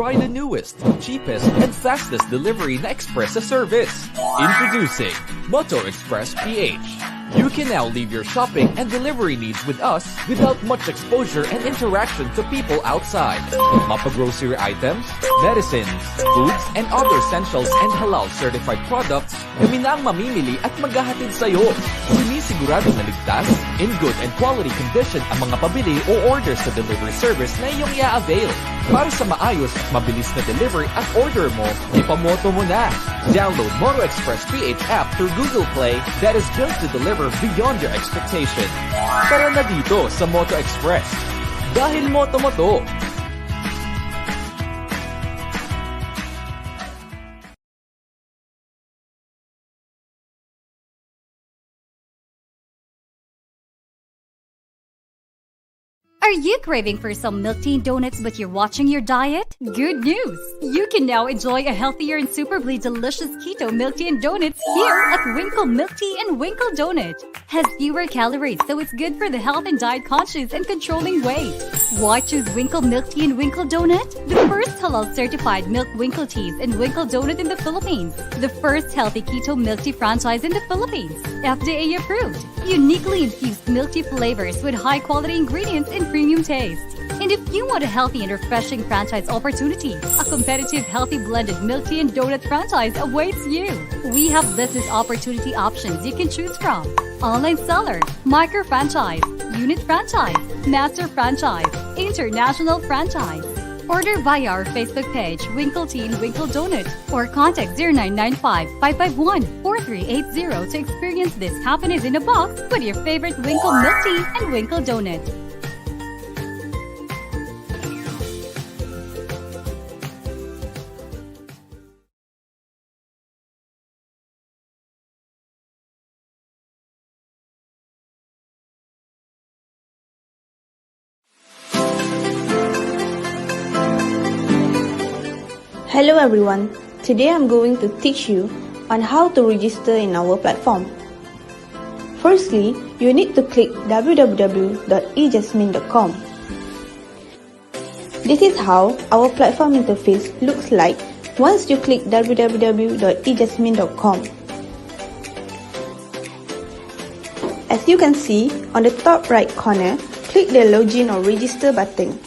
Try the newest, cheapest, and fastest delivery na express service. Introducing Moto Express PH. You can now leave your shopping and delivery needs with us without much exposure and interaction to people outside. Mapa-grocery items, medicines, foods, and other essentials and halal certified products, kami na ang mamimili at maghahatid sa'yo. Sinisigurado na ligtas, in good and quality condition ang mga pabili o orders sa delivery service na iyong i-avail. Para sa maayos at mabilis na delivery at order mo, ipamoto mo na. Download Moto Express PH app through Google Play that is built to deliver beyond your expectation. Tara na dito sa Moto Express. Dahil moto mo to. Are you craving for some milk tea and donuts but you're watching your diet? Good news! You can now enjoy a healthier and superbly delicious keto milk tea and donuts here at Winkle Milk Tea and Winkle Donut. Has fewer calories, so it's good for the health and diet conscious and controlling weight. Why choose Winkle Milk Tea and Winkle Donut? The first halal certified milk Winkle Teas and Winkle Donut in the Philippines. The first healthy keto milk tea franchise in the Philippines. FDA approved. Uniquely infused milk tea flavors with high quality ingredients and premium taste. And if you want a healthy and refreshing franchise opportunity, a competitive healthy blended milk tea and donut franchise awaits you. We have business opportunity options you can choose from. Online seller, micro franchise, unit franchise, master franchise, international franchise. Order via our Facebook page, Winkle Tea and Winkle Donut, or contact 0995-551-4380 to experience this happiness in a box with your favorite Winkle Milk Tea and Winkle Donut. Hello everyone, today I'm going to teach you on how to register in our platform. Firstly, you need to click www.ejasmine.com. This is how our platform interface looks like once you click www.ejasmine.com. As you can see, on the top right corner, click the login or register button.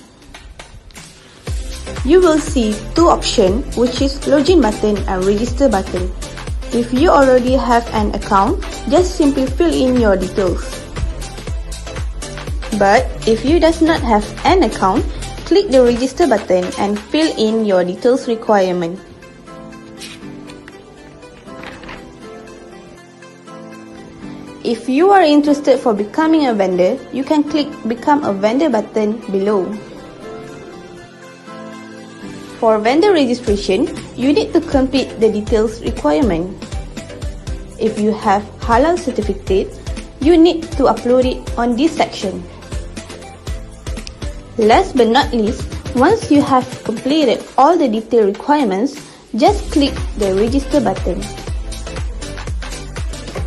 You will see two options, which is login button and register button. If you already have an account, just simply fill in your details. But if you does not have an account, click the register button and fill in your details requirement. If you are interested for becoming a vendor, you can click become a vendor button below. For vendor registration, you need to complete the details requirement. If you have halal certificate, you need to upload it on this section. Last but not least, once you have completed all the detail requirements, just click the register button.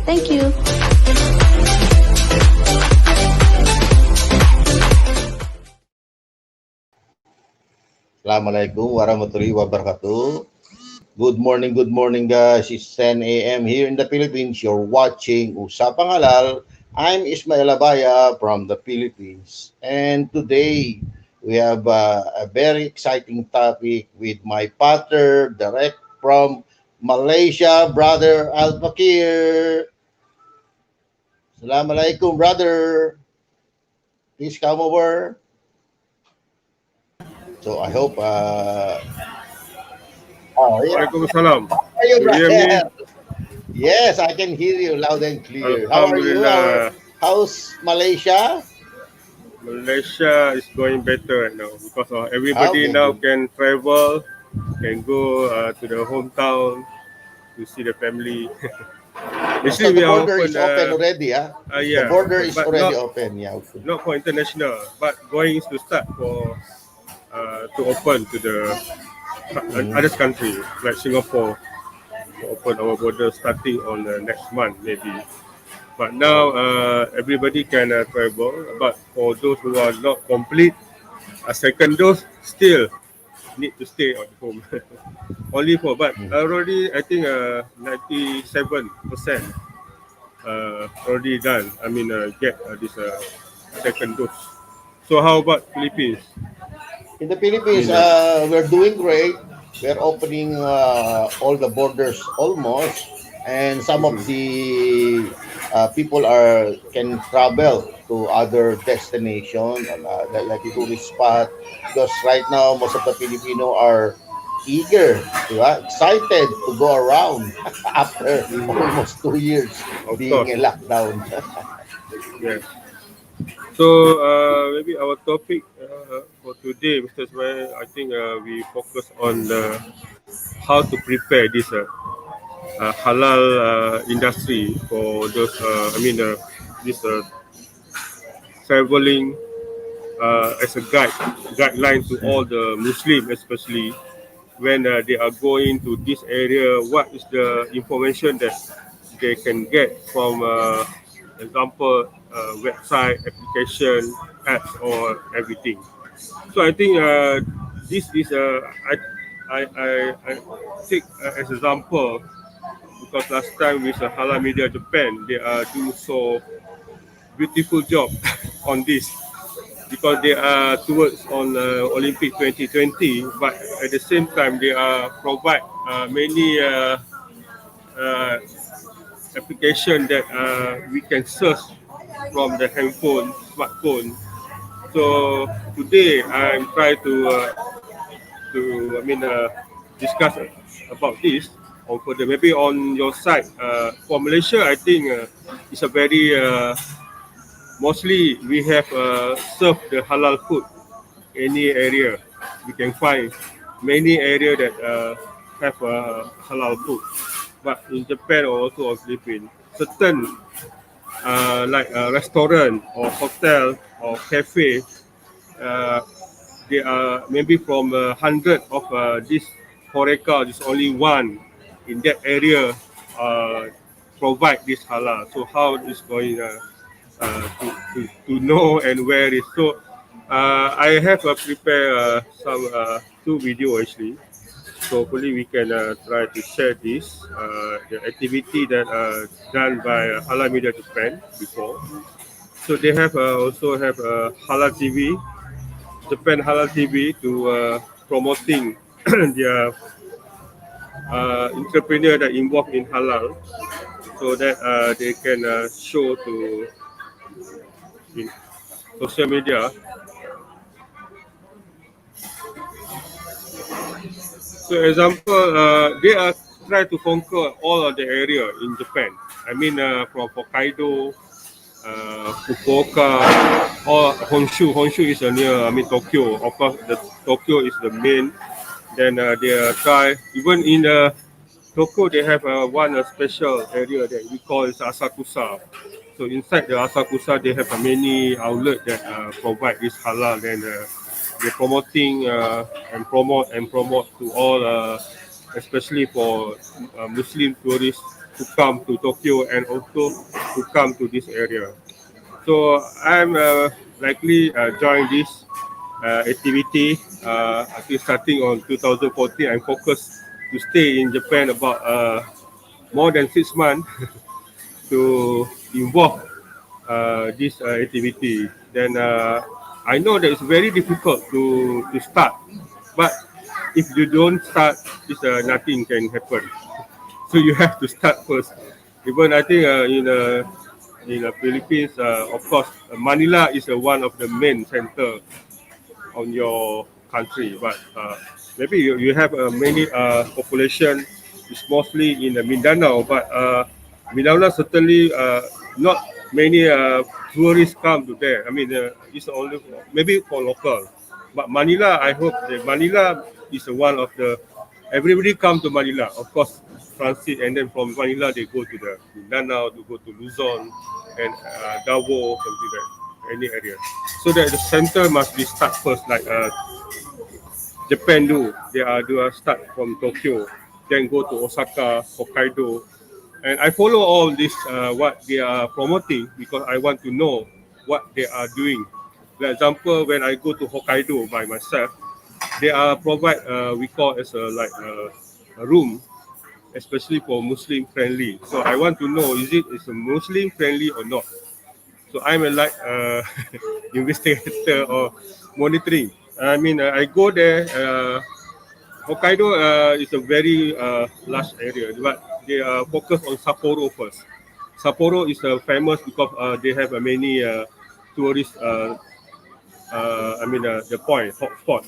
Thank you. Assalamualaikum warahmatullahi wabarakatuh. Good morning guys. It's 10 a.m. here in the Philippines. You're watching Usapang Halal. I'm Ismail Abaya from the Philippines. And today we have a very exciting topic with my partner direct from Malaysia, brother Fakhir. Assalamualaikum, brother. Please come over. So I hope Waalaikumsalam. Are you brother? Yes, I can hear you loud and clear. How are you? How's Malaysia? Malaysia is going better right now because everybody now can travel, can go to the hometown to see the family. So the border is open already, huh? Yeah. The border is already open, yeah. Okay. Not for international, but going to start for to open to the other country like Singapore, to open our border starting on next month maybe. But now everybody can travel. But for those who are not complete a second dose, still need to stay at home. Only for, but already I think 97% already done. I mean, get this second dose. So how about Philippines? In the Philippines, we're doing great. We're opening all the borders almost, and some of the people can travel to other destinations, like the tourist spot. Because right now, most of the Filipino are eager, diba? Excited to go around after almost 2 years Of being course, in lockdown. yes. So maybe our topic for today, Mr. Ismail, I think we focus on how to prepare this halal industry for those. This traveling as a guideline to all the Muslim, especially when they are going to this area. What is the information that they can get from, example, website, application, apps, or everything. So I think this is I take as example because last time with Halal Media Japan, they are do so beautiful job on this because they are towards on Olympic 2020, but at the same time they are provide many uh, application that we can search from the handphone, smartphone. So today I'm trying to discuss about this or further. Maybe on your side, for Malaysia, I think it's a very mostly we have served the halal food any area. We can find many area that have halal food. But in Japan or also on Philippines, certain like a restaurant or hotel or cafe, uh, they are maybe from 100 of this horeca, there's only one in that area provide this halal. So how is going to know and where is so I have prepared some two video actually. So hopefully we can try to share this the activity that done by Halal Media Japan before. So they have also have Halal TV, Japan Halal TV to promoting their entrepreneur that involved in halal, so that they can show to in social media. So example, they are try to conquer all of the area in Japan. I mean, from Hokkaido, Fukuoka, or Honshu. Honshu is near, I mean, Tokyo. Of course, the Tokyo is the main. Then they try even in Tokyo. They have one special area that we call is Asakusa. So inside the Asakusa, they have many outlet that provide this halal. Then they're promoting and promote to all, especially for Muslim tourists to come to Tokyo and also to come to this area. So I'm likely join this activity. I think starting on 2014, I'm focused to stay in Japan about more than 6 months to involve this activity. Then I know that it's very difficult to start, but if you don't start, nothing can happen. So you have to start first. Even I think in the Philippines, of course, Manila is one of the main center on your country, but maybe you have many population is mostly in the Mindanao, but Mindanao certainly not many tourists come to there. I mean, it's only maybe for local, but Manila, I hope that Manila is one of the everybody come to Manila, of course, transit, and then from Manila they go to the Mindanao, to go to Luzon and Davao, something like any area. So that the center must be start first, like Japan do. They are do start from Tokyo, then go to Osaka, Hokkaido, and I follow all this what they are promoting because I want to know what they are doing. For example, when I go to Hokkaido by myself, they are provide we call as a room, especially for Muslim friendly. So I want to know, is it is a Muslim friendly or not? So I'm a investigator or monitoring. I mean, I go there. Hokkaido is a very large area, but they are focused on Sapporo first. Sapporo is famous because they have many tourist. The point hotspot.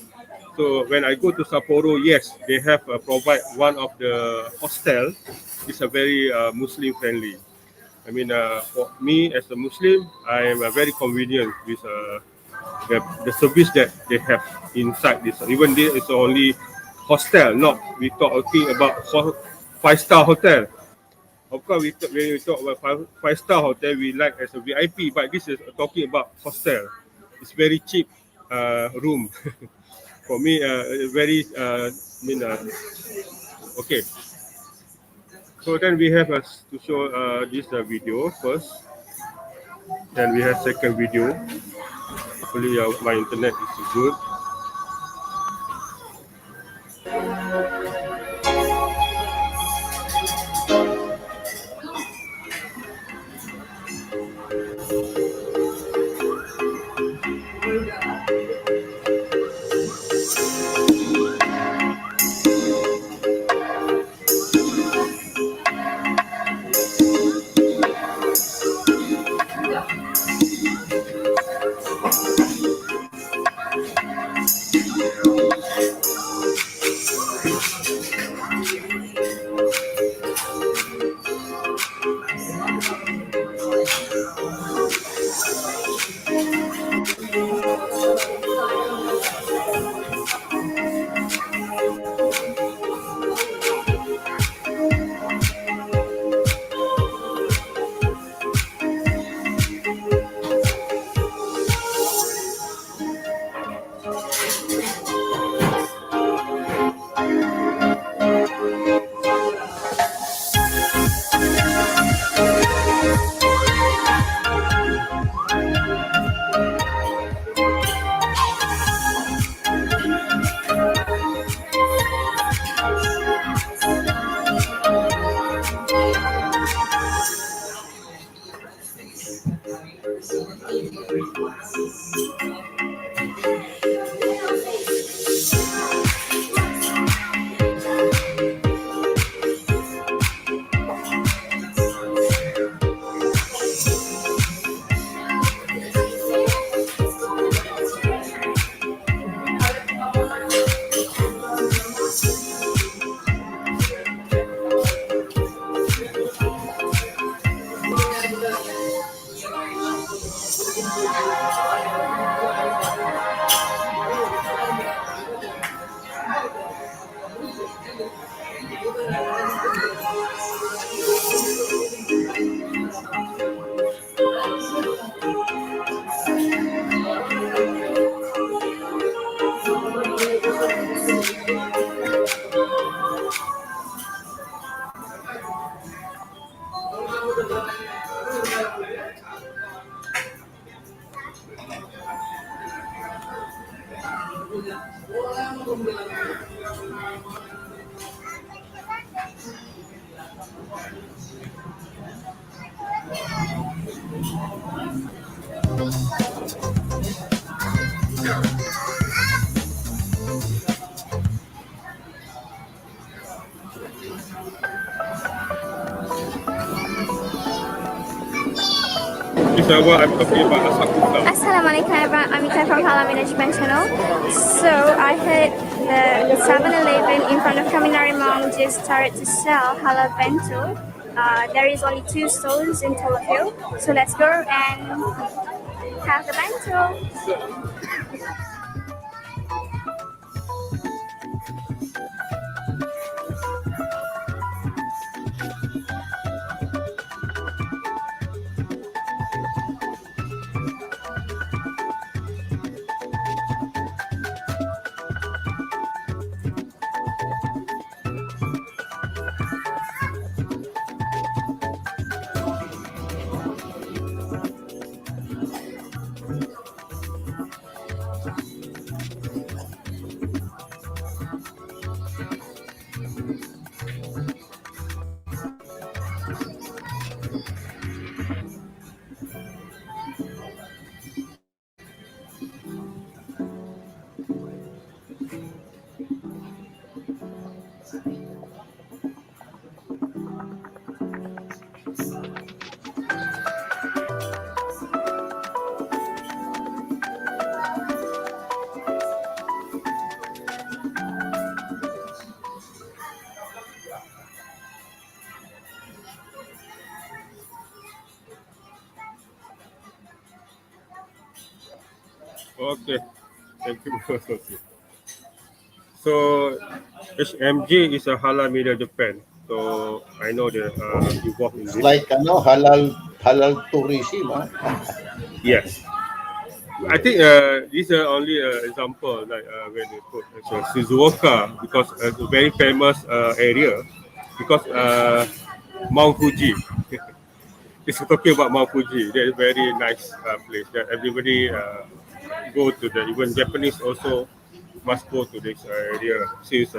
So when I go to Sapporo, yes, they have provide one of the hostel. It's a very Muslim friendly. For me as a Muslim, I am very convenient with the service that they have inside this. Even this is only hostel, not we talking about five-star hotel. Of course, when we talk about five-star hotel, we like as a VIP, but this is talking about hostel. It's very cheap room. For me, very, okay. So then we have to show this video first. Then we have second video. Hopefully my internet is good. This is what I'm talking about, Asakusa. Assalamualaikum everyone, I'm Amita from Halal Management Channel. So I heard the 7-Eleven in front of Kaminari Mall just started to sell halal bento. There is only 2 stores in Tokyo, so let's go and have the bento. Okay, thank you. So HMJ is a halal media Japan. So I know they're involved in It's this. like halal tourism, ah. Yes. I Yes. think these are only example like when they put so Shizuoka because it's a very famous area because Mount Fuji. It's talking about Mount Fuji. That is very nice place that everybody go to. The even Japanese also must go to this area since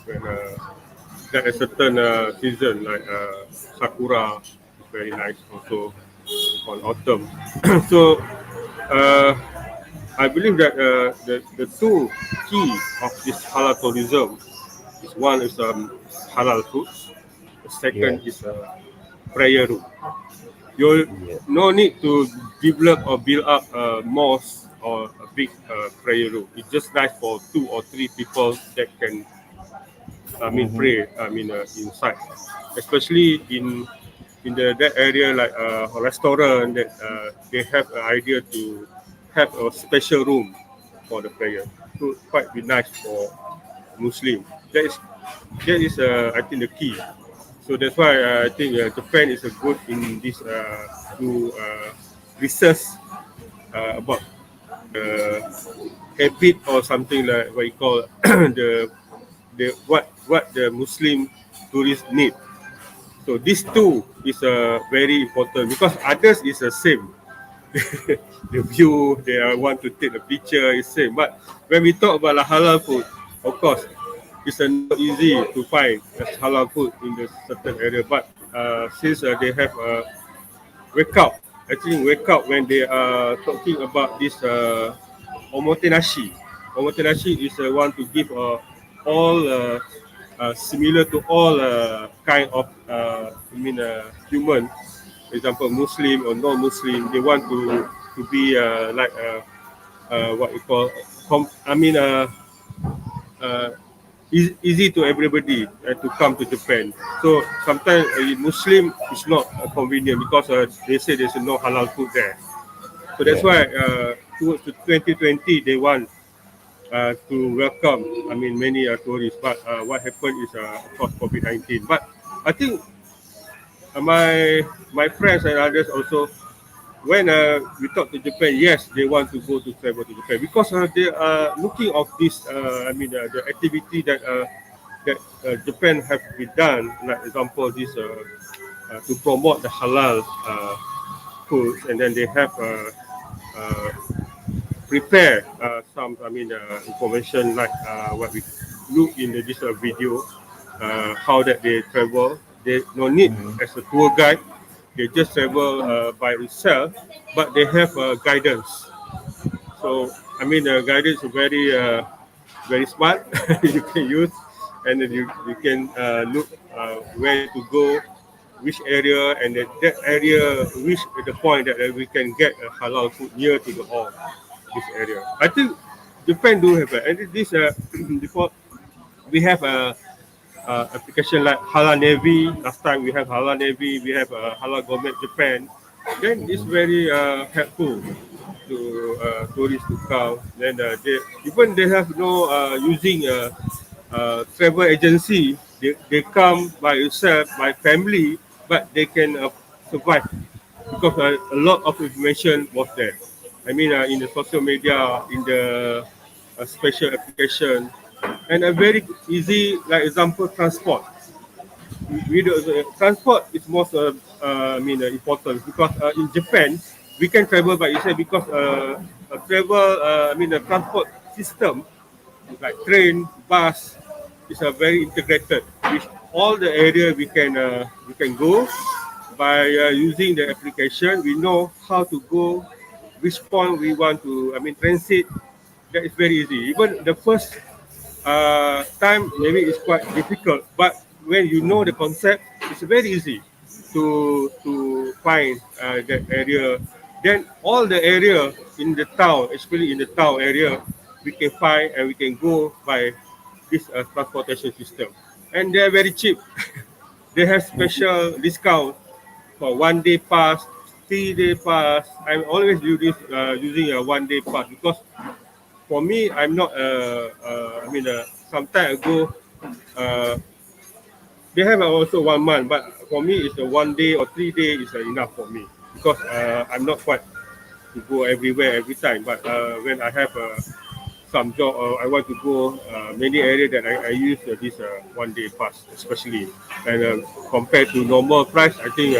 when there is certain season like sakura is very nice also on autumn. So uh, I believe that the two key of this halal tourism is one is halal foods, the second Yes. is prayer room. You Yes. no need to develop or build up a mosque or a big prayer room. It's just nice for 2 or 3 people that can Mm-hmm. pray inside, especially in that area like a restaurant that they have an idea to have a special room for the prayer. So quite be nice for Muslim. That is I think the key. So that's why I think Japan is a good in this to research about the habit or something like what you call what the Muslim tourists need. So these two is very important because others is the same. The view they want to take a picture is same. But when we talk about halal food, of course, it's not easy to find halal food in the certain area. But since they have wake up, I think wake up when they are talking about this omotenashi. Omotenashi is one to give all similar to all kind of human, for example Muslim or non-Muslim. They want to be like what you call uh, easy to everybody to come to Japan. So sometimes Muslim is not convenient because they say there's no halal food there. So that's Yes. why towards the 2020 they want to welcome many tourists. But what happened is of course COVID-19. But I think my friends and others also when we talk to Japan, yes, they want to go to travel to Japan because they are looking of this. The activity that Japan have been done. Like example, this to promote the halal foods, and then they have uh, prepare some information like what we look in this video, how that they travel. They no need Mm-hmm. as a tour guide. They just travel by itself, but they have guidance. So guidance is very smart. You can use, and then you can look where to go, which area, and that area, which is the point that we can get a halal food near to the all this area. I think Japan do have and this before we have a application like Halal Navy. Last time we have Halal Navy, we have Halal Government Japan. Then it's Mm-hmm. very helpful to tourists to come. Then they have no using travel agency. They come by yourself, by family, but they can survive because a lot of information was there. In the social media, in the special application, and a very easy, like example, transport. Transport is most important because in Japan we can travel by yourself because a transport system like train, bus, is a very integrated. With all the area we can go by using the application. We know how to go, which point we want to. Transit. That is very easy. Even the first time maybe it's quite difficult, but when you know the concept, it's very easy to find that area. Then all the area in the town, especially in the town area, we can find and we can go by this transportation system, and they are very cheap. They have special discount for 1 day pass, 3 day pass. I'm always using a 1 day pass because for me, I'm not. Some time ago, uh, they have also 1 month, but for me, it's a 1 day or 3 day is enough for me because I'm not quite to go everywhere every time. But when I have some job or I want to go many areas that I use this 1 day pass, especially, and compared to normal price, I think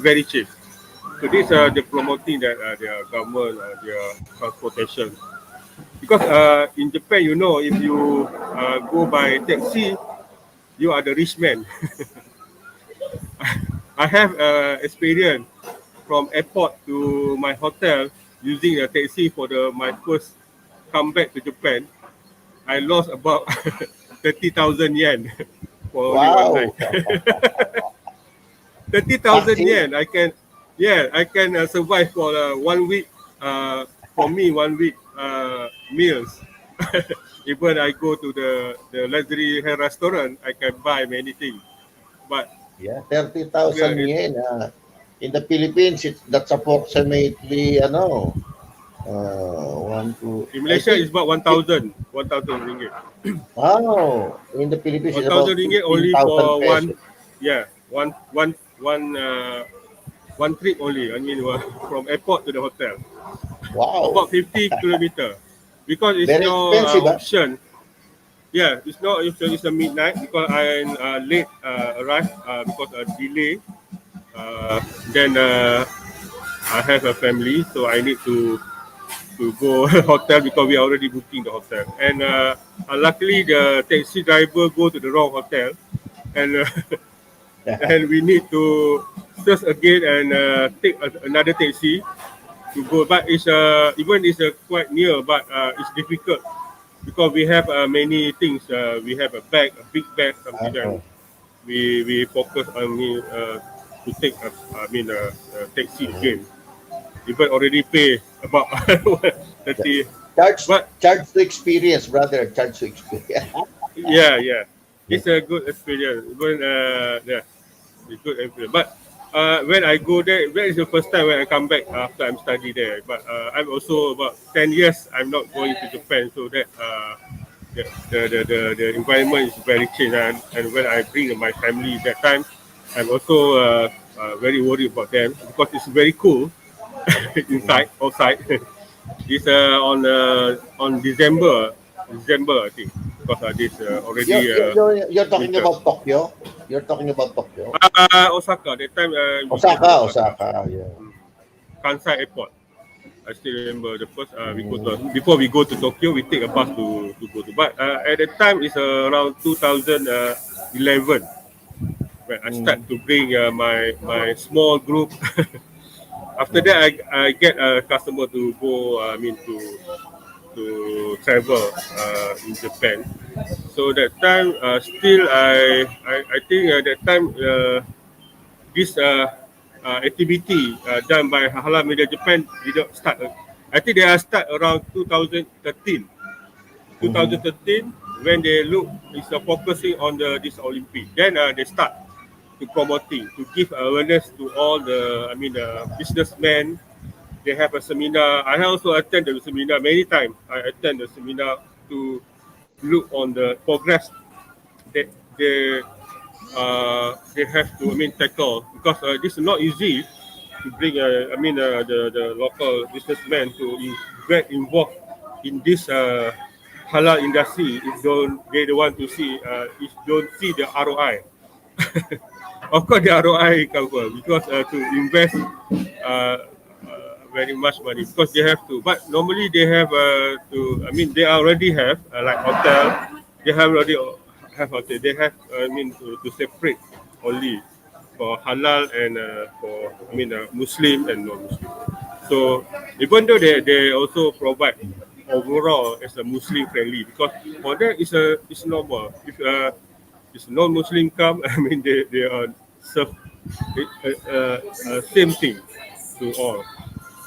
very cheap. So these are the promoting that their government, their transportation. Because in Japan, if you go by taxi, you are the rich man. I have experience from airport to my hotel using a taxi for my first comeback to Japan. I lost about 30,000 yen for only one night. Wow. 30,000 Fakhir. yen. I can survive for 1 week. For me, 1 week meals. Even I go to the luxury hair restaurant, I can buy many things. But Yeah, here 30,000 it, yen. In the Philippines, that's approximately, one, two, in I Malaysia, think, it's about 1,000 ringgit. wow, in the Philippines, it's 1,000 about ringgit only 15,000 for one, pesos. yeah, one trip only. From airport to the hotel, Wow, about 50 kilometer, because it's very no expensive, huh? option. Yeah, it's not option. It's a midnight because I late arrived because a delay. Uh, then I have a family, so I need to go hotel because we are already booking the hotel. And luckily, the taxi driver go to the wrong hotel, and and we need to search again and take another taxi to go. But it's even it's quite near, but it's difficult because we have many things. We have a bag, a big bag, something that Uh-uh. we focus on me to take a taxi again. Even already pay about 30, Charge, but charge to experience, brother. Charge to experience. yeah, it's a good experience. Even yeah, it's good experience. But when I go there, that is the first time when I come back after I'm study there. But I'm also about 10 years. I'm not going to Japan, so that the environment is very changed. And when I bring my family that time, I'm also very worried about them because it's very cool inside, outside. It's on December I think because this You're, already you're, you're, you're talking winter. about Tokyo. You're talking about Tokyo. Osaka. That time we came to Osaka, Osaka, Osaka, yeah. Kansai Airport. I still remember the first we go to before we go to Tokyo, we take a bus to go to. But at that time it's around 2011 when I start Mm. to bring my small group. After that, I get a customer to go. To travel in Japan. So that time, still I think that time this activity done by Halal Media Japan did not start. I think they are start around 2013. Mm-hmm. 2013 when they look is focusing on this Olympic. Then they start to promoting to give awareness to all the businessmen. They have a seminar. I also attend the seminar many times. I attend the seminar to look on the progress that they have to tackle because this is not easy to bring the local businessmen to get involved in this halal industry if they don't want to see if don't see the ROI. Of course, the ROI cover because to invest very much money because they have to. But normally they have to. They already have like hotel. They have already they have to separate only for halal and for Muslim and non-Muslim. So even though they also provide overall as a Muslim friendly, because for them it's normal. If it's non-Muslim come, they are serve same thing to all.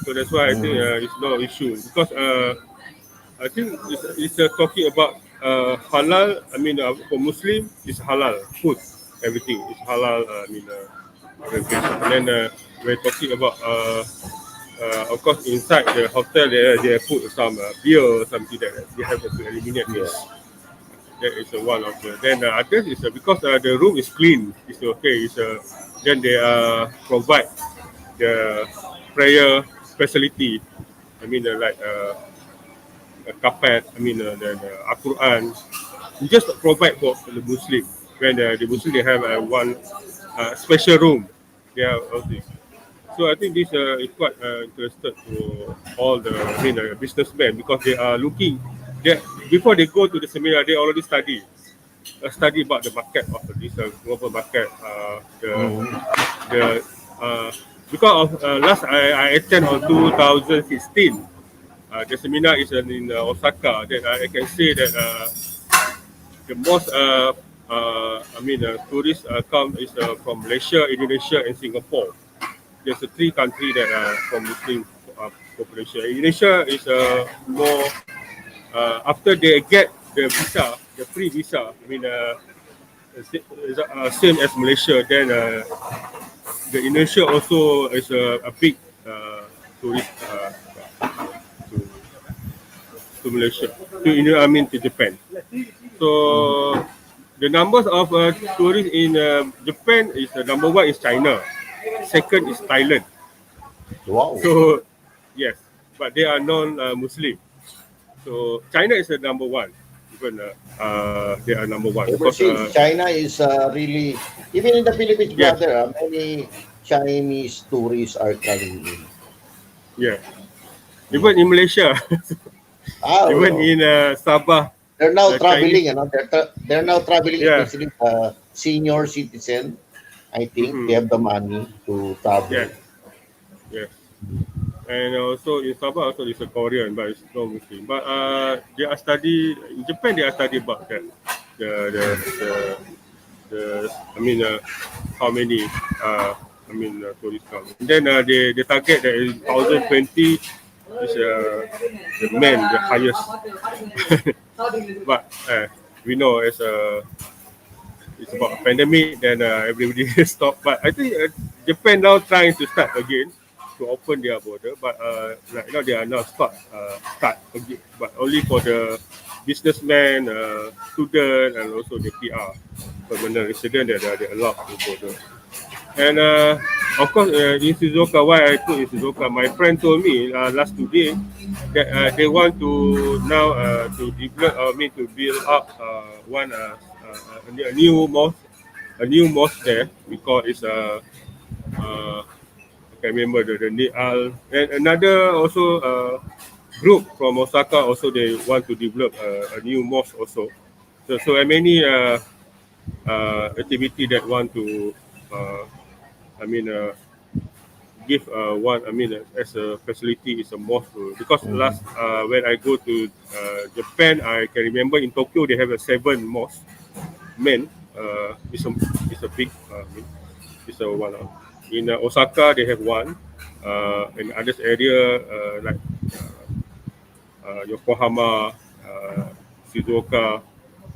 So that's why I think it's no issue because I think it's talking about halal. For Muslim, it's halal food. Everything is halal. And then we're talking about of course inside the hotel they put some beer or something that they have to eliminate this. That is one of the. Then others is because the room is clean. It's okay. Then they provide the prayer facility. Like a carpet. The Al-Quran. We just provide for the Muslim. When the Muslim they have one special room. They have all this. So I think this is quite interested to all the businessmen because they are looking. Before they go to the seminar, they already study about the market of this global market. The because of last I attend on 2016. The seminar is in Osaka. Then I can say that the most tourists come is from Malaysia, Indonesia, and Singapore. There's three countries that are from Muslim population. Indonesia is more after they get the visa, the free visa. Same as Malaysia. Then the Indonesia also is a big tourist to, to Malaysia, to Japan. So the numbers of tourists in Japan is number one is China. Second is Thailand. Wow. So, yes, but they are non-Muslim. So China is the number one. Even they are number one. Because, China is really, even in the Philippines, yes. brother, many Chinese tourists are coming in. Yeah. Even in Malaysia. Even in Sabah. They're now traveling, Chinese, they're now traveling, yeah. especially senior citizen. I think they have the money to travel. Yes. And also in Sabah also is a Korean, but it's not Muslim. But they are study in Japan. They are study about that. How many tourists come. And then they target that in 2020 is the highest. But we know it's about a pandemic, then everybody stopped. But I think Japan now trying to start again to open their border, but right now they are now start again, but only for the businessmen, student, and also the PR, permanent resident that they allowed to border. And of course, in Shizuoka, why I put in Shizuoka, my friend told me last today that they want to now to develop, to build up a new mosque there because it's I can remember the Nial and another also group from Osaka also they want to develop a new mosque also. So many activity that want to give one as a facility is a mosque because last when I go to Japan I can remember in Tokyo they have a 7 mosque it's a big it's a one in Osaka they have one in other area like Yokohama, Shizuoka,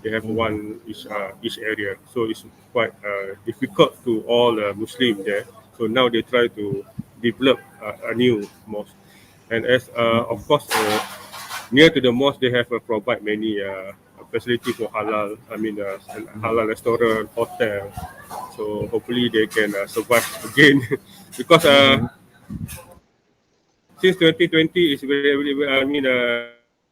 they have one each area. So it's quite difficult to all Muslims there. So now they try to develop a new mosque. And as of course, near to the mosque, they have provide many facility for halal. Halal restaurant, hotel. So hopefully they can survive again because since 2020 is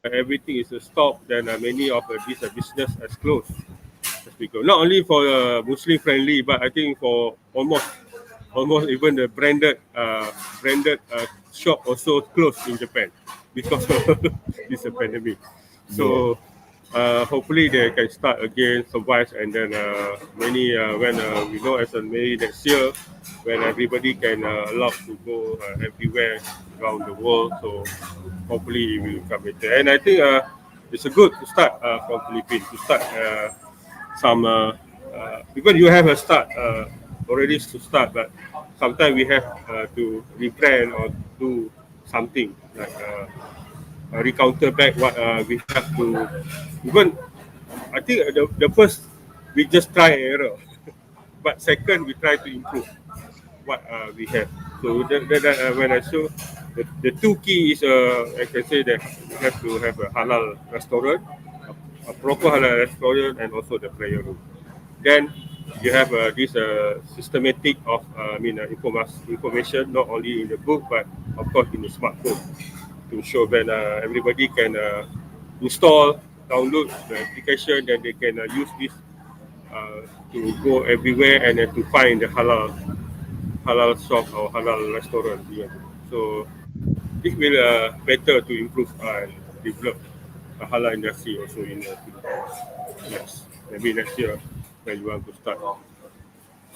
everything is stopped. Then many of these business has closed. Not only for Muslim friendly, but I think for almost even the branded shop also closed in Japan because of this pandemic. So hopefully they can start again, survive, and then many when we know as maybe next year when everybody can allowed to go everywhere around the world. So hopefully it will come better. And I think it's a good to start from Philippines to start some even you have a start already to start, but sometimes we have to rebrand or do something like recounter back what we have to even I think the first we just try and error, but second we try to improve what we have. So when I show the two key is I can say that we have to have a halal restaurant, a proper halal restaurant, and also the prayer room. Then you have this systematic of information not only in the book but of course in the smartphone to show that everybody can install, download the application, then they can use this to go everywhere and to find the halal shop or halal restaurant. Yeah. So this will better to improve and develop a halal industry also in the Philippines. Yes, maybe next year when you want to start.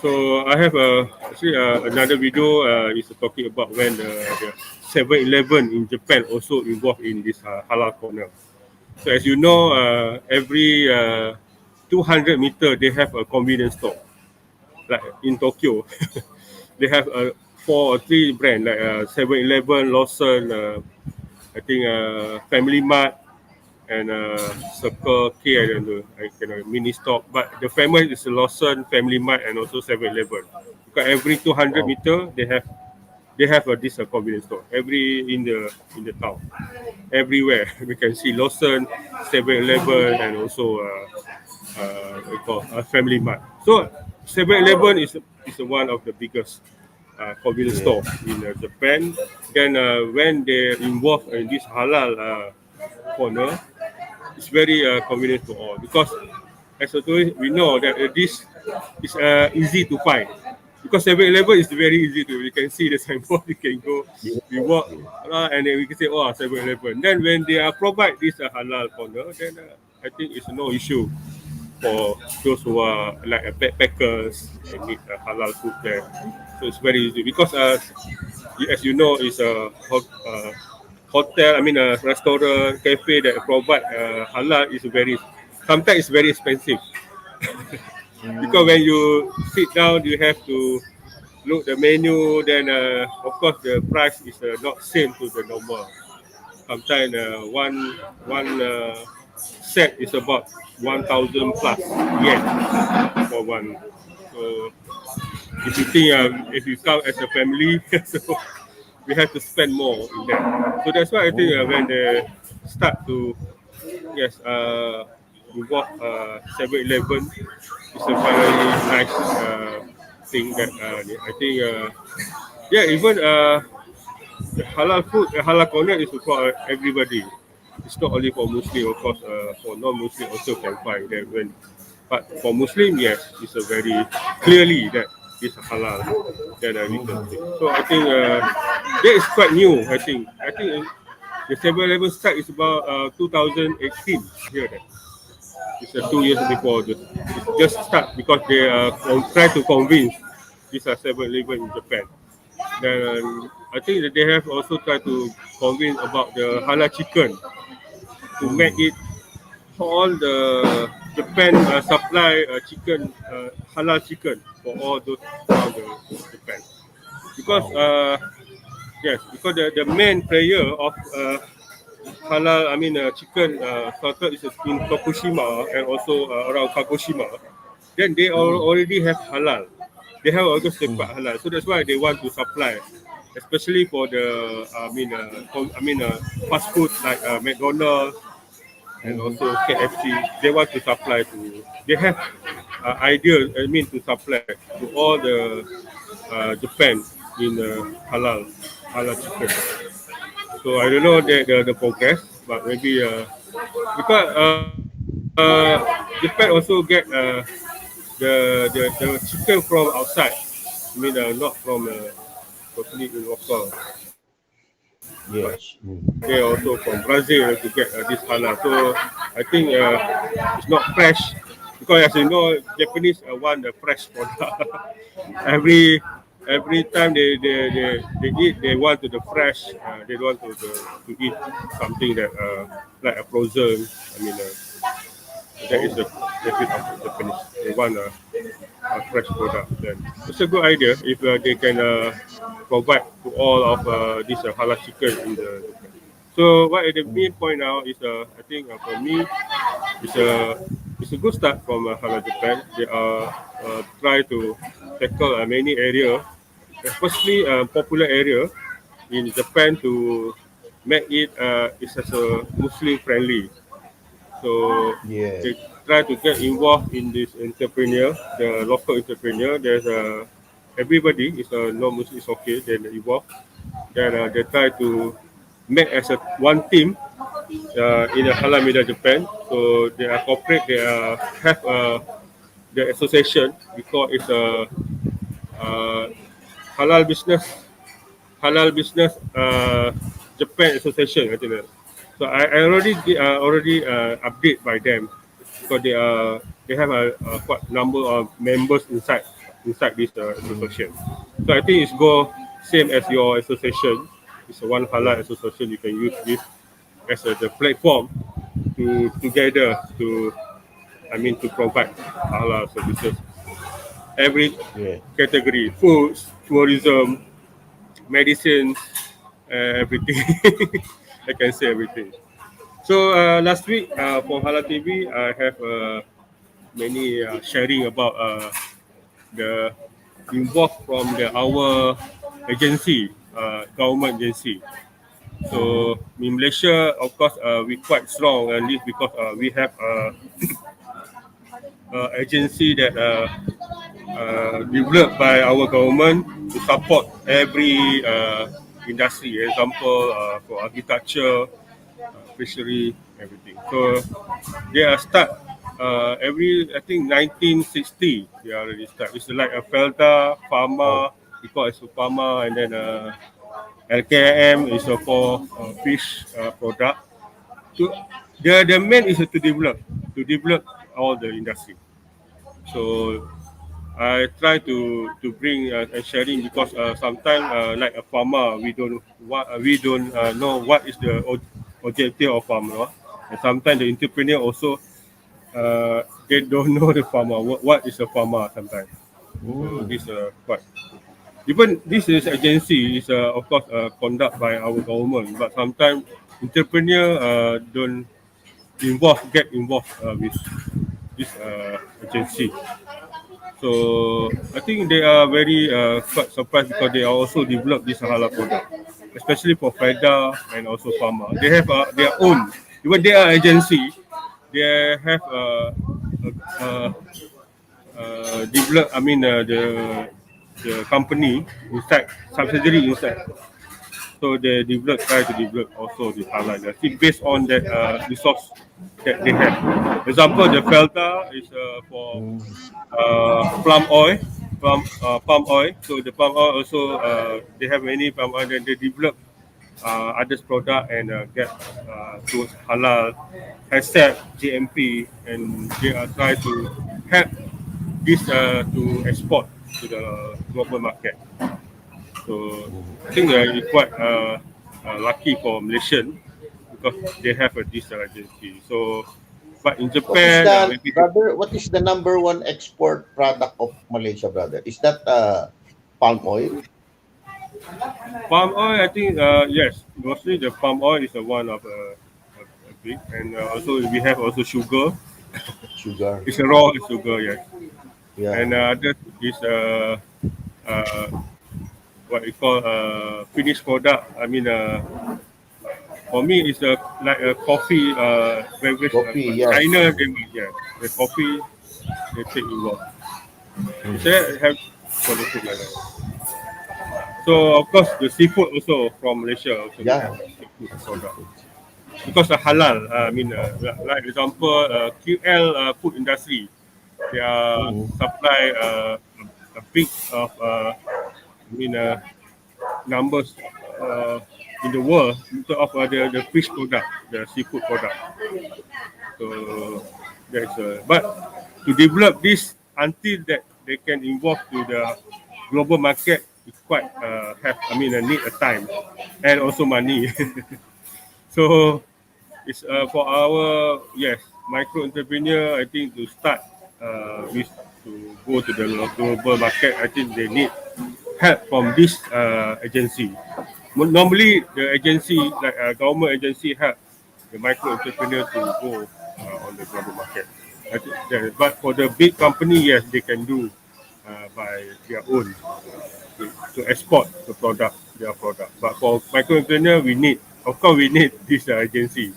So I have actually another video is talking about when the 7-Eleven in Japan also involved in this halal corner. So as you know, every 200 meter they have a convenience store. Like in Tokyo, they have four or three brand like 7-Eleven, Lawson, I think Family Mart, and Circle K. I don't know, I cannot mini stop. But the famous is Lawson, Family Mart, and also 7-Eleven. Because every 200 meter they have this convenience store. Every in the town, everywhere we can see Lawson, 7-Eleven, and also what we call Family Mart. So 7-Eleven is one of the biggest convenience store in Japan. Then when they involved in this halal corner, it's very convenient to all because as a tourist we know that this is easy to find because 7-Eleven is very easy to you can see the signboard you can go we walk and then we can say oh 7-Eleven. Then when they provide this halal corner then I think it's no issue for those who are like backpackers and need halal food there. So it's very easy because as you know, it's a hotel. I mean, a restaurant, cafe that provide halal is very. Sometimes it's very expensive because when you sit down, you have to look the menu. Then of course the price is not same to the normal. Sometimes one set is about 1,000 plus yen for one. So if you think if you come as a family, so we have to spend more in that. So that's why I think when they start to yes involve 7-Eleven, it's a very nice thing that I think yeah even the halal food, the halal corner is for everybody. It's not only for Muslim, of course. For non-Muslim also can find that when, but for Muslim, yes, it's a very clearly that it's halal that we can take. So I think that is quite new. I think the 7-Eleven start is about 2018 here. That it's 2 years before this. It's just start because they try to convince this 7-Eleven in Japan. Then I think that they have also tried to convince about the halal chicken to make it all the Japan supply chicken halal chicken for all those around the Japan because yes because the main player of halal chicken started is in Tokushima and also around Kagoshima. Then they already have halal. They have also separate halal. So that's why they want to supply, especially for the fast food like McDonald's and also KFC. They want to supply to. They have idea. To supply to all the Japan in halal chicken. So I don't know the progress, but maybe because Japan also get the chicken from outside. Not from totally local. Yes. They also from Brazil to get this halal. So I think it's not fresh because as you know, Japanese want the fresh product. every every time they eat, they want to the fresh. They don't want to eat something that like a frozen. I mean, that is the bit of Japanese. They want a fresh product. Then it's a good idea if they can provide to all of this halal chicken in the. So what the main point now is I think for me it's a good start from Halal Japan. They are try to tackle many area, especially popular area in Japan to make it is as a Muslim friendly. So Yes. they try to get involved in this entrepreneur, the local entrepreneur. There's everybody is a non-Muslim is okay. Then involved. Then they try to make as a one team in a Halal Media Japan. So they are corporate. They have the association because it's a uh, halal business halal business Japan association. I think that. So I already update by them because they have a quite number of members inside this association. So I think it's go same as your association. It's a one halal Yes. association. You can use this as the platform to together to to provide halal services. Every Yes. category, foods, tourism, medicines, everything. I can say everything. So last week for Halal TV, I have many sharing about the involved from our agency, government agency. Mm-hmm. So in Malaysia, of course, we quite strong, and this because we have agency that developed by our government to support every industry. Example for agriculture, fishery, everything. So they are start every I think 1960 they already start. It's like a Felda, Oh. Pharma, we call it Pharma, and then LKM is for fish product. So the main is to develop all the industry. So I try to bring and sharing because sometimes like a farmer we don't know what is the objective of farmer, and sometimes the entrepreneur also they don't know the farmer what is a farmer sometimes. So Mm. this quite even this is agency is of course conduct by our government, but sometimes entrepreneur don't get involved with this agency. So I think they are very quite surprised because they are also develop this halal product, especially for Faida and also Pharma. They have their own, even they are agency, they have develop. The company inside subsidiary inside. So they try to develop also the halal industry based on that resource that they have. Example, the Felta is for Mm. plum oil, palm oil. So the palm oil also they have many palm oil. Then they develop others product and get towards halal, accept GMP, and they are trying to help this to export to the global market. So I think it's quite lucky for Malaysian because they have this agency. So, but in What is Japan, the maybe brother? What is the number one export product of Malaysia, brother? Is that palm oil? palm oil. I think yes, mostly the palm oil is the one of a big, and also we have also sugar. Sugar. It's a raw sugar, yes, Yeah. and that is uh, what we call finished product. For me, it's like a coffee beverage. Coffee. But Yes. China, they yeah, the coffee they take involved. Is Mm. there have politics like that? So of course the seafood also from Malaysia also we have Yeah. seafood product because the halal. Like example QL food industry, they are Mm. supply a big of numbers in the world in terms of the fish product, the seafood product. So that's but to develop this until that they can involve to the global market is quite need a time and also money. So it's for our micro entrepreneur. I think to start with to go to the global market, I think they need help from this agency. Normally, the agency like government agency help the micro entrepreneur to go on the global market. I think but for the big company, yes, they can do by their own to export the product, their product. But for micro entrepreneur, of course, we need this agency.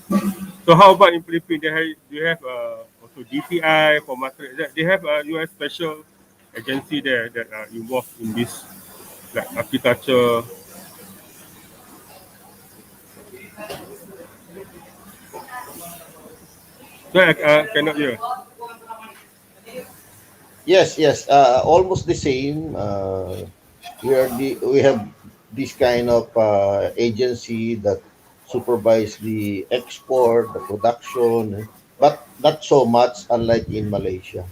So how about in Philippines? Do you have also DTI for market? They have a US special agency there that are involved in this like agriculture. So I cannot hear. Yes, yes, almost the same. We have this kind of agency that supervise the export, the production, but not so much unlike in Malaysia.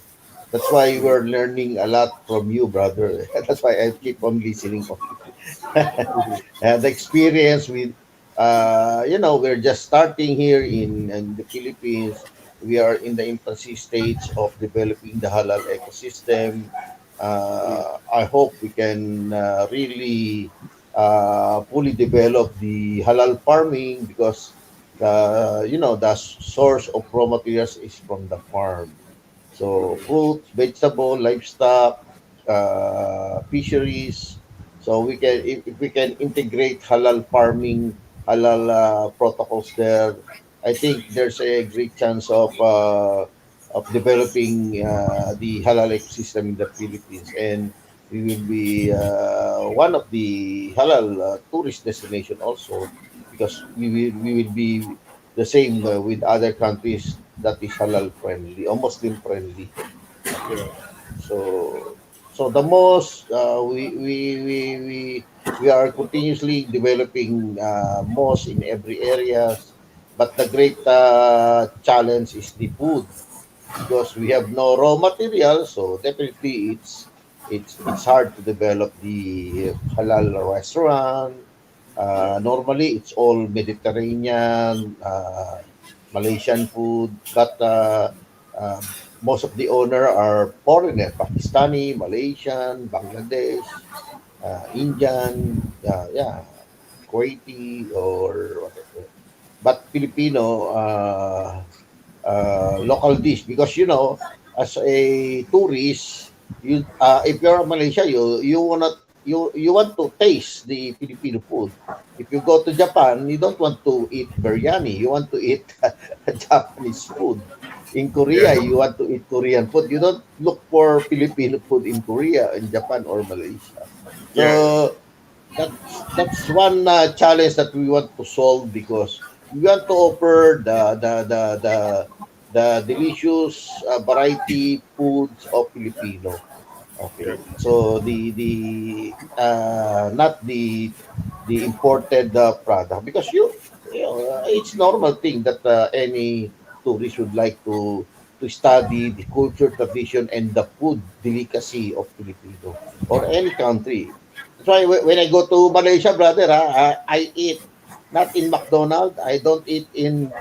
That's why we're learning a lot from you, brother. That's why I keep on listening on you. The experience with, we're just starting here in the Philippines. We are in the infancy stage of developing the halal ecosystem. I hope we can really fully develop the halal farming because the source of raw materials is from the farm. So fruit, vegetable, livestock, fisheries. So if we can integrate halal farming, halal protocols there, I think there's a great chance of developing the halal ecosystem in the Philippines, and we will be one of the halal tourist destination also because we will be the same with other countries that is halal friendly or Muslim friendly. Okay. Yeah. So the most we are continuously developing mosques in every areas, but the great challenge is the food because we have no raw material. So definitely it's hard to develop the halal restaurant. Normally it's all Mediterranean, Malaysian food, but most of the owner are foreigner, Pakistani, Malaysian, Bangladesh, Indian, yeah, Kuwaiti or whatever. But Filipino local dish because as a tourist, if you're in Malaysia, you want to taste the Filipino food. If you go to Japan, you don't want to eat biryani. You want to eat Japanese food. In Korea, Yeah. you want to eat Korean food. You don't look for Filipino food in Korea, in Japan, or Malaysia. Yeah. So that's one challenge that we want to solve because we want to offer the delicious variety foods of Filipino. Yeah. Okay, so the not the imported product because it's normal thing that any tourist would like to study the culture, tradition, and the food delicacy of Filipino or any country. That's why when I go to Malaysia, brother, I eat not in McDonald's. I don't eat in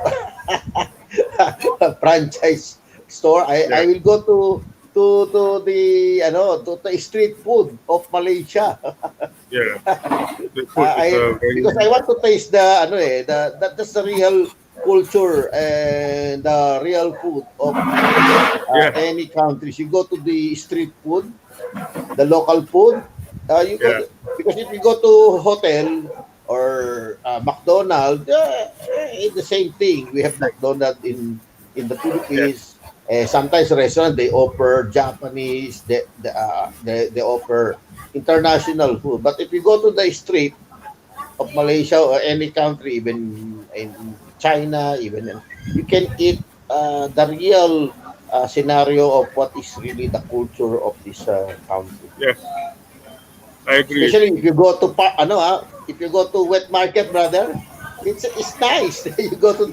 franchise store. I Yeah. will go to the to the street food of Malaysia. Yeah. The food is Because very I want to taste the that's the real culture and the real food of yeah. any countries. You go to the street food, the local food. You go Yeah. because if you go to hotel or McDonald's, it's the same thing. We have McDonald's in the Yeah. Philippines. Sometimes restaurant they offer Japanese, they offer international food. But if you go to the street of Malaysia or any country, even in China, you can eat the real scenario of what is really the culture of this country. Yes. I agree. Especially if you go to if you go to wet market, brother, it's nice. You go to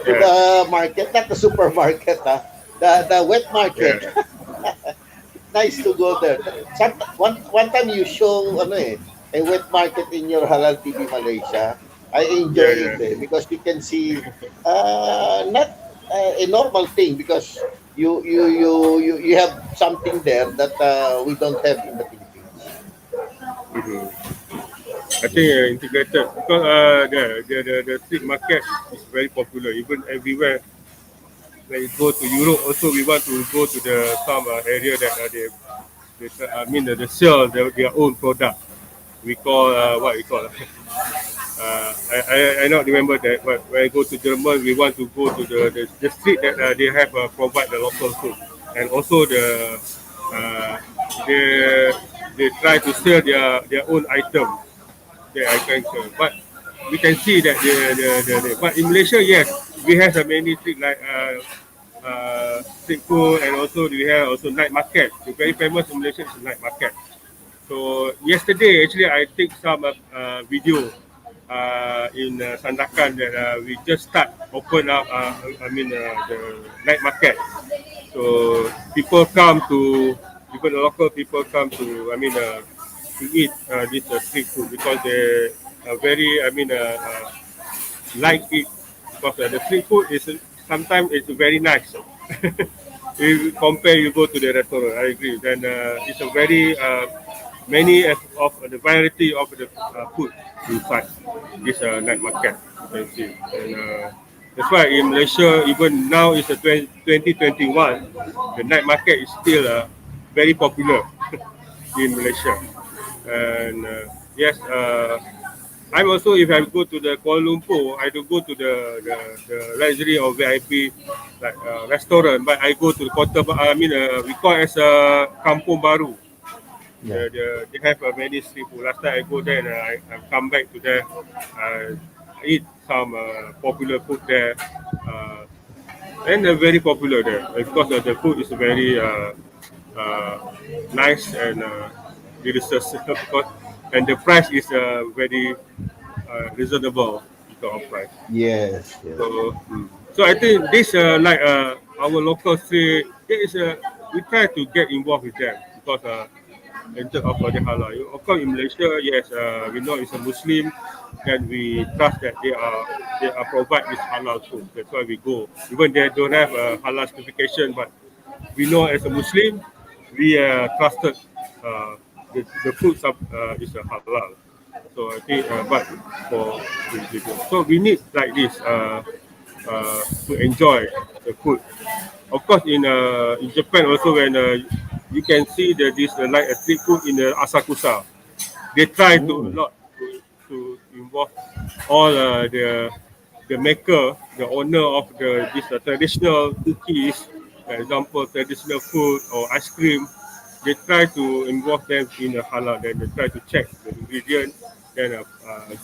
Yeah, the market, not the supermarket, the wet market. yeah, Nice to go there. One time you show ano a wet market in your Halal TV Malaysia. I yeah, enjoy it yeah. because you can see not a normal thing because you have something there that we don't have in the Philippines. Mhm. I think integrated because the street market is very popular even everywhere. When you go to Europe, also we want to go to the some area that I mean they sell their own product. We call what we call. I not remember that, but when I go to German, we want to go to the street that they have provide the local food, and also uh, they they try to sell their own item that I can sell. But we can see that but in Malaysia, yes, we have many street like street food, and also we have also night market. The very famous in Malaysia is night market. So yesterday, actually, I take some video in Sandakan that we just start open up. I mean the night market. So people come to even the local people come to to eat this street food because they are very like it because the street food is sometimes it's very nice. If you compare, you go to the restaurant. I agree. Then it's a very many of the variety of the food inside this night market. You can see, and that's why in Malaysia, even now it's a 2021, the night market is still very popular in Malaysia. And yes, I'm also if I go to the Kuala Lumpur, I do go to the luxury or VIP like restaurant, but I go to the kota. I mean, we call it as Kampung Baru. Yeah. They have many street food. Last time I go there, and I come back to there, eat some popular food there, uh, and they're very popular there because the food is very uh, nice and delicious. Because, and the price is very reasonable because of price. Yes. Yes. So I think this our local street, there is we try to get involved with them because in terms of the halal. Of course, in Malaysia, yes, we know it's a Muslim, and we trust that they are provide this halal food. That's why we go. Even they don't have a halal certification, but we know as a Muslim, we trusted the food is a halal. So I think, but for so we need like this to enjoy the food. Of course, in Japan also when you can see that this like a street food in the Asakusa, they try to a Mm. lot to involve all the maker, the owner of this traditional cookies, for example, traditional food or ice cream. They try to involve them in the halal. Then they try to check the ingredient, then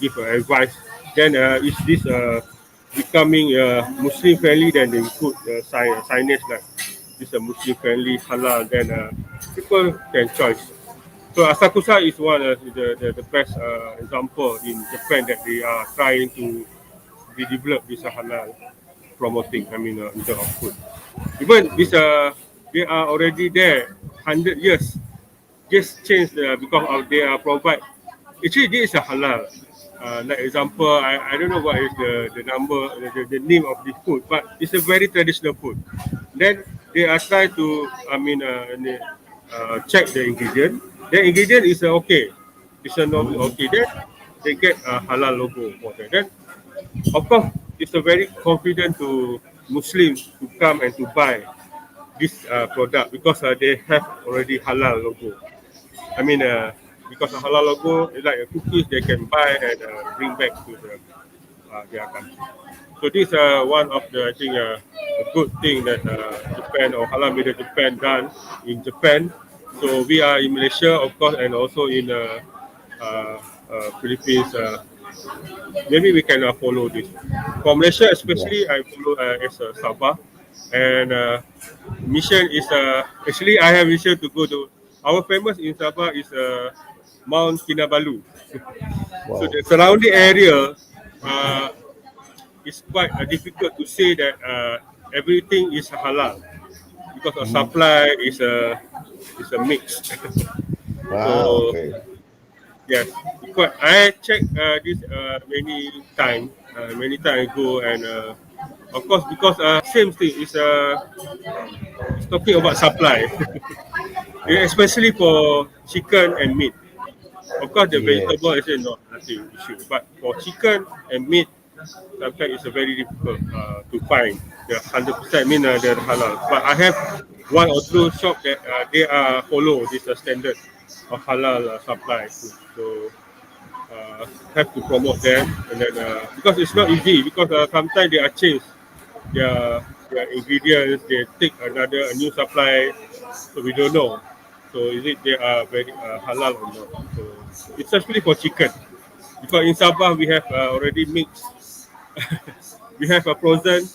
give advice. Then is this becoming Muslim friendly? Then they put signage like this is a Muslim friendly halal. Then people can choice. So Asakusa is one of the best example in Japan that they are trying to develop this halal promoting. I mean, in terms of food. Even this they are already there 100 years. Just change because of they are provide. Actually, this is a halal. Like example, I don't know what is the number the name of this food, but it's a very traditional food. Then they are trying to check the ingredient. The ingredient is okay. It's a normal Mm. okay. Then they get a halal logo for that. Then of course it's a very confident to Muslims to come and to buy this product because they have already halal logo. I mean, because of halal logo, it's like a cookies they can buy and bring back to their country. So this is one of the I think a good thing that Japan or Halal Media Japan done in Japan. So we are in Malaysia, of course, and also in uh, Philippines. Maybe we can follow this. For Malaysia, Yeah. especially, I follow as a Sabah, and mission is actually I have mission to go to. our famous in Sabah is Mount Kinabalu. So Wow. the surrounding area is quite difficult to say that everything is halal because the supply is a mix. Wow. So Okay. yes, because I checked this many time ago, and of course because same thing is it's talking about supply, yeah, especially for chicken and meat. Of course, the Yes. vegetable is not nothing issue, but for chicken and meat, sometimes it's a very difficult to find the 100% mean they're halal. But I have one or two shop that they are follow this standard of halal supply food. So have to promote them, and then because it's not easy, because sometimes they are changed their ingredients, they take a new supply, so we don't know. So is it they are very halal or not? So it's especially for chicken, because in Sabah we have already mixed. We have a frozen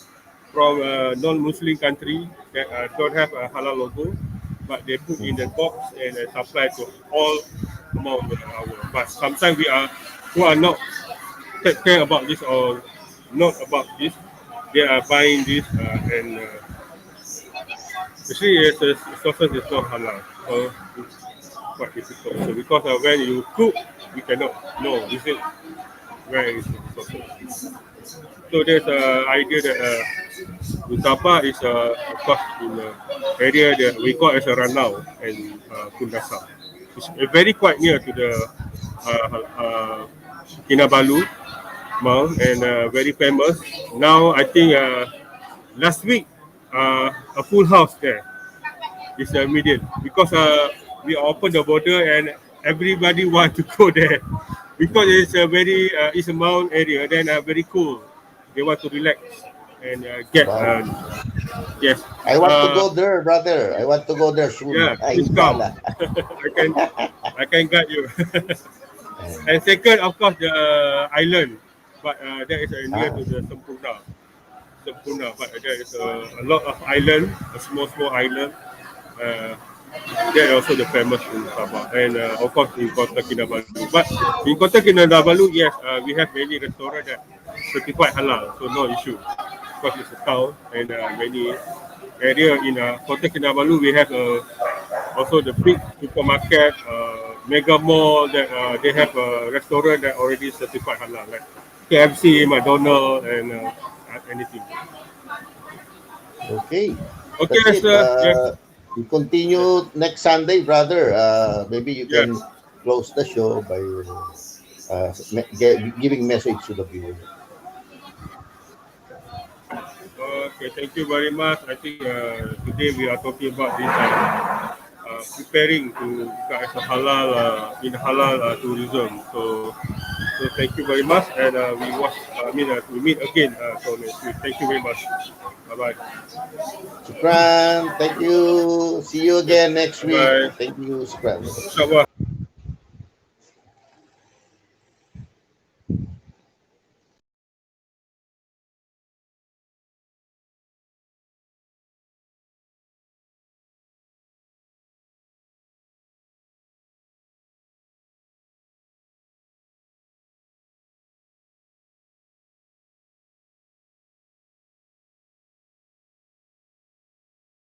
from a non-Muslim country that don't have a halal logo, but they put in the box and supply to all among our. But sometimes we are who are not take care about this or not about this, they are buying this and actually the sources is not halal, so it's quite difficult. So because when you cook, you cannot know is it where is the sources. So there's an idea that Usapa is of course in the area that we call as a Ranau and Kundasang. It's very quite near to the Kinabalu Mount and very famous. Now I think last week a full house there is a median because we open the border and everybody want to go there because it's a very it's a mountain area, then very cool. They want to relax and get Wow. yes I want to uh, go there, brother. I want to go there soon. yeah, please come. Inshallah. I can guide you. And second, of course, the island, but that is near Ah, to the Sempurna, but there is a lot of island, a small island. Uh, that also the famous in Sabah, and of course in Kota Kinabalu. But in Kota Kinabalu, yes, we have many restaurants that certified halal, so no issue. Because it's a town and many area in Kota Kinabalu, we have also the big supermarket, mega mall that they have a restaurant that already certified halal, like KFC, McDonald's, and anything. okay. Okay, That's it. sir. Yes, We yes, continue next Sunday, brother. Maybe you yes. can close the show by giving message to the viewer. Okay, thank you very much. I think today we are talking about this preparing to become as a halal in halal tourism. So thank you very much, and we watch. We meet again so next week. Thank you very much. Bye bye. Shukran. Thank you. See you Yes. again next Bye week. bye. Thank you, Shukran. Inshallah.